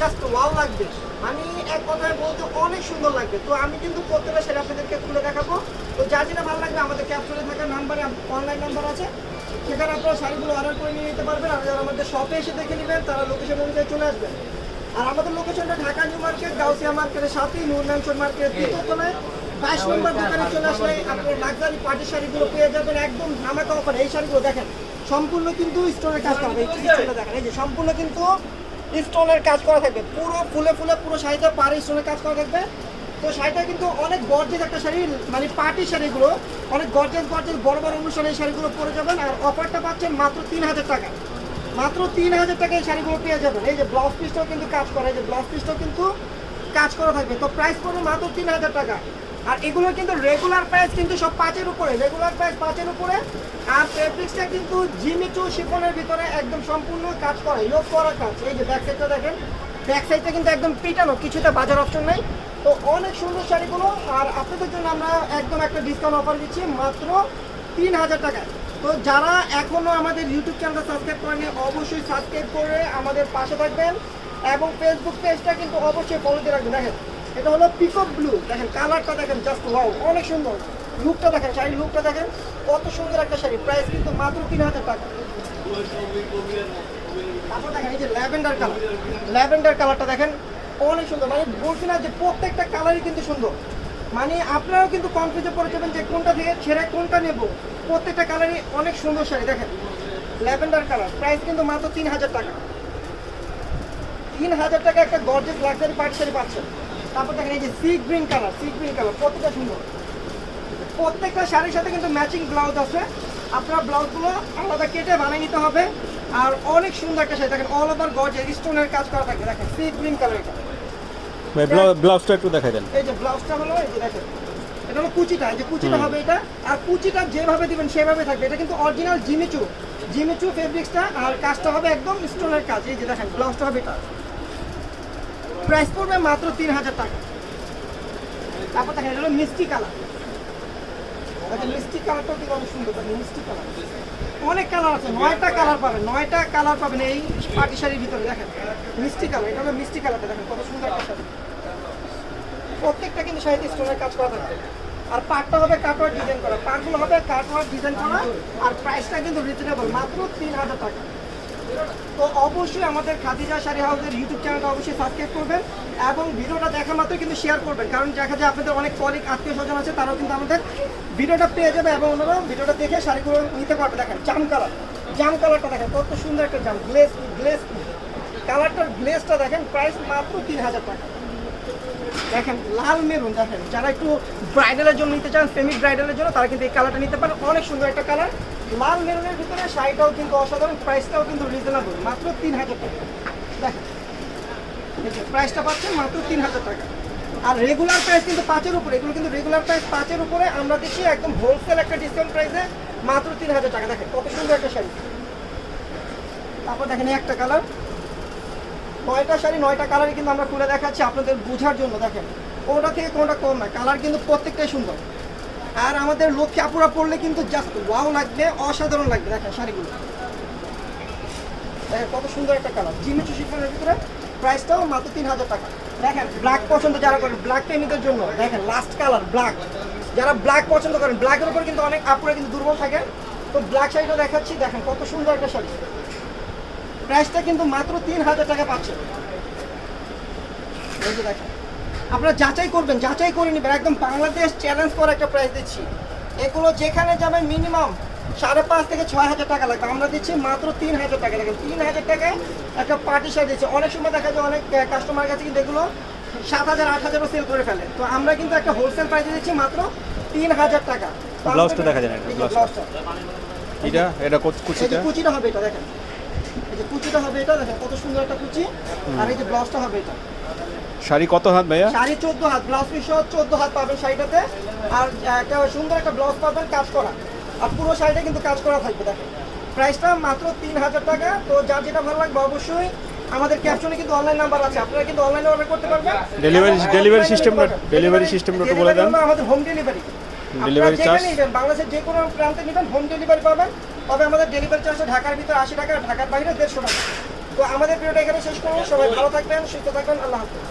Just wow লাগবে, মানে এক কথায় বলতে অনেক সুন্দর লাগবে। তো আমি কিন্তু প্রত্যেকটা শাড়ি আপনাদেরকে খুলে দেখাবো। তো যার যেটা ভালো লাগবে আমাদের ক্যাপশনে থাকা নাম্বারে অনলাইন নাম্বার আছে, সেখানে আপনারা শাড়িগুলো অর্ডার করে নিয়ে নিতে পারবেন। আর যারা আমাদের শপে এসে দেখে নেবেন তারা লোকেশন অনুযায়ী চলে আসবেন। আর আমাদের লোকেশনটা ঢাকা নিউ মার্কেট, গাউসিয়া মার্কেটের সাথেই নূর ম্যানশন মার্কেট দ্বিতীয় তলায় 22 নম্বর দোকানে চলে আসলে আপনার লাক্সারি পার্টির শাড়িগুলো পেয়ে যাবেন একদম ধামাকা অফারে। এই শাড়িগুলো দেখেন সম্পূর্ণ কিন্তু স্টোনের কাজ করা হবে, এই স্টোনটা দেখেন, এই যে সম্পূর্ণ কিন্তু স্টোনের কাজ করা থাকবে, পুরো ফুলে ফুলে পুরো শাড়িটা পাড়ে স্টোনের কাজ করা থাকবে। তো শাড়িটা কিন্তু অনেক গর্জেস একটা শাড়ি, মানে পার্টি শাড়িগুলো অনেক গর্জেস গর্জেস বড় বড় অনুষ্ঠানে এই শাড়িগুলো পরে যাবেন। আর অফারটা পাচ্ছেন মাত্র 3000 টাকা, মাত্র 3000 টাকা এই শাড়িগুলো পেয়ে যাবেন। এই যে ব্লাউজ পিসটাও কিন্তু কাজ করা, এই যে ব্লাউজ পিসটাও কিন্তু কাজ করা থাকবে। তো প্রাইস পড়বে মাত্র 3000 টাকা। আর এগুলোর কিন্তু রেগুলার প্রাইস কিন্তু সব 5-এর উপরে, রেগুলার প্রাইস 5-এর উপরে। আর ফেব্রিক্সটা কিন্তু জিমিচু শিফনের ভিতরে একদম সম্পূর্ণ কাজ করা, ইয়োগ করা কাজ। এই যে ব্যাক সাইডটা দেখেন, ব্যাক সাইডটা কিন্তু একদম পিটানো, কিছুতে বাজার অপশন নাই। তো অনেক সুন্দর শাড়িগুলো। আর আপনাদের জন্য আমরা একদম একটা ডিসকাউন্ট অফার দিচ্ছি মাত্র 3000 টাকায়। তো যারা এখনও আমাদের ইউটিউব চ্যানেলটা সাবস্ক্রাইব করেনি অবশ্যই সাবস্ক্রাইব করে আমাদের পাশে থাকবেন, এবং ফেসবুক পেজটা কিন্তু অবশ্যই ফলো দিয়ে রাখবেন। দেখেন এটা হলো পিকক ব্লু, দেখেন কালারটা দেখেন, জাস্ট ওয়াও, অনেক সুন্দর। লুকটা দেখেন, শাড়ির লুকটা দেখেন, কত সুন্দর একটা শাড়ি। প্রাইস কিন্তু মাত্র 3000 টাকা। তারপর দেখেন এই যে ল্যাভেন্ডার কালার, ল্যাভেন্ডার কালারটা দেখেন অনেক সুন্দর। মানে বলছি না যে প্রত্যেকটা কালারই কিন্তু সুন্দর, মানে আপনারাও কিন্তু কনফিউজে পড়ে যাবেন যে কোনটা থেকে ছেড়ে কোনটা নেব। প্রত্যেকটা কালারই অনেক সুন্দর শাড়ি। দেখেন ল্যাভেন্ডার কালার, প্রাইস কিন্তু মাত্র 3000 টাকা। 3000 টাকা একটা গর্জিয়াস লাক্সারি পার্টি শাড়ি পাচ্ছেন। তারপর দেখেন এই যে sea green colour, sea green colour কতটা সুন্দর। প্রত্যেকটা শাড়ির সাথে কিন্তু ম্যাচিং ব্লাউজ আছে, আপনার ব্লাউজগুলো আলাদা কেটে বানিয়ে নিতে হবে। আর অনেক সুন্দর একটা শাড়ি, দেখেন অল ওভার গর্জিয়াস স্টোনের কাজ করা থাকবে। দেখেন সি গ্রিন কালার, এটা ব্লাউজটা একটু দেখাই দেন। এই যে ব্লাউজটা হলো, এই যে দেখেন এটা হলো কুচিটা, এই যে কুচিটা হবে এটা। আর কুচিটা যেভাবে দিবেন সেভাবে থাকবে। এটা কিন্তু অরিজিনাল জিমিচু, জিমিচু ফেব্রিক্সটা। আর কাজটা হবে একদম স্টোনের কাজ। এই যে দেখেন ব্লাউজটা হবে এটা। প্রাইস পড়বে মাত্র 3000 টাকা। তারপর দেখেন এটা হলো মিষ্টি কালার, দেখেন মিষ্টি কালারটাও কিন্তু অনেক সুন্দর। দেখেন মিষ্টি কালার, অনেক কালার আছে, 9টা কালার পাবেন, 9টা কালার পাবেন এই পাটি শাড়ির ভিতরে। দেখেন মিষ্টি কালার, এটা হলো মিষ্টি কালারটা, দেখেন কত সুন্দর একটা শাড়ি। প্রত্যেকটা কিন্তু শাড়িতে স্টোনের কাজ করা থাকবে। আর পাটটা হবে কাটওয়ার্ক ডিজাইন করা, পাটগুলো হবে কাটওয়ার্ক ডিজাইন করা। আর প্রাইসটা কিন্তু রিজনেবল, মাত্র 3000 টাকা। তো অবশ্যই আমাদের খাদিজা শাড়ি হাউসের ইউটিউব চ্যানেলটা অবশ্যই সাবস্ক্রাইব করবেন, এবং ভিডিওটা দেখা মাত্র কিন্তু শেয়ার করবেন। কারণ দেখা যায় আপনাদের অনেক কলিগ আত্মীয় স্বজন আছে, তারাও কিন্তু আমাদের ভিডিওটা পেয়ে যাবে এবং ওনারা ভিডিওটা দেখে শাড়িগুলো নিতে পারবে। দেখেন জাম কালার, জাম কালারটা দেখেন কত সুন্দর একটা জাম, গ্লেজ গ্লেজ কালারটার গ্লেজটা দেখেন। প্রাইস মাত্র 3000 টাকা। দেখেন লাল মেরুন, দেখেন যারা একটু ব্রাইডালের জন্য নিতে চান, সেমি ব্রাইডালের জন্য, তারা কিন্তু এই কালারটা নিতে পারেন। অনেক সুন্দর একটা কালার, লাল মেরুনের ভিতরে। শাড়িটাও কিন্তু অসাধারণ, প্রাইসটাও কিন্তু রিজনেবল, মাত্র 3000 টাকা। দেখেন প্রাইসটা পাচ্ছেন মাত্র 3000 টাকা। আর রেগুলার প্রাইস কিন্তু 5-এর উপরে, এগুলো কিন্তু রেগুলার প্রাইস 5-এর উপরে। আমরা দিচ্ছি একদম হোলসেল একটা ডিসকাউন্ট প্রাইসে মাত্র 3000 টাকা। দেখেন কত সুন্দর একটা শাড়ি। তারপর দেখেন একটা কালার, 9টা শাড়ি 9টা কালারই কিন্তু আমরা খুলে দেখাচ্ছি আপনাদের বোঝার জন্য। দেখেন কোনটা থেকে কোনটা কম না, কালার কিন্তু প্রত্যেকটাই সুন্দর। আর আমাদের লক্ষ্যে আপুরা পড়লে কিন্তু জাস্ট ওয়াও লাগবে, অসাধারণ লাগবে। দেখেন শাড়িগুলো দেখেন কত সুন্দর একটা কালার, জিমিচু শিফনের ভিতরে। প্রাইসটাও মাত্র 3000 টাকা। দেখেন ব্ল্যাক পছন্দ যারা করেন, ব্ল্যাক প্রেমীদের জন্য দেখেন লাস্ট কালার ব্ল্যাক। যারা ব্ল্যাক পছন্দ করেন, ব্ল্যাকের উপর কিন্তু অনেক আপুরা কিন্তু দুর্বল থাকেন। তো ব্ল্যাক শাড়িটা দেখাচ্ছি, দেখেন কত সুন্দর একটা শাড়ি। প্রাইসটা কিন্তু মাত্র 3000 টাকা পাচ্ছেন। এই যে দেখেন আপনারা যাচাই করবেন, যাচাই করে নেবেন, একদম বাংলাদেশ চ্যালেঞ্জ করা একটা প্রাইস দিচ্ছি। এগুলো যেখানে যাবেন মিনিমাম 5,500 থেকে 6,000 টাকা লাগবে, আমরা দিচ্ছি মাত্র 3000 টাকা। দেখেন 3000 টাকায় একটা পার্টি শাড়ি দিচ্ছি। অনেক সময় দেখা যায় অনেক কাস্টমার কাছে কিন্তু এগুলো 7,000 8,000ও সেল করে ফেলে। তো আমরা কিন্তু একটা হোলসেল প্রাইসে দিচ্ছি মাত্র 3000 টাকা। ব্লাউজটা দেখা যায় না, ব্লাউজটা এটা কুচিটা, কুচিটা হবে এটা। দেখেন এই যে কুচিটা হবে এটা, দেখেন কত সুন্দর একটা কুচি। আর এই যে ব্লাউজটা হবে এটা। শাড়ি কত হাত ভাইয়া? শাড়ি 14 হাত, ব্লাউজ পিস সহ 14 হাত পাবেন শাড়িটাতে। আর একটা সুন্দর একটা ব্লাউজ পাবেন কাজ করা, আর পুরো শাড়িটা কিন্তু কাজ করা থাকবে। দেখেন প্রাইসটা মাত্র 3000 টাকা। তো যার যেটা ভালো লাগবে অবশ্যই আমাদের ক্যাপশনে কিন্তু অনলাইন নাম্বার আছে, আপনারা কিন্তু অনলাইনে অর্ডার করতে পারবেন। ডেলিভারি সিস্টেমটা বলে দেন। আমাদের হোম ডেলিভারি, ডেলিভারি চার্জ বাংলাদেশের যে কোনো প্রান্তে নেবেন হোম ডেলিভারি পাবেন। তবে আমাদের ডেলিভারি চার্জ ঢাকার ভিতরে 80 টাকা, ঢাকার বাইরে 150 টাকা। তো আমাদের ভিডিওটা এখানে শেষ করবো, সবাই ভালো থাকবেন, সুস্থ থাকবেন, আল্লাহ হাফেজ।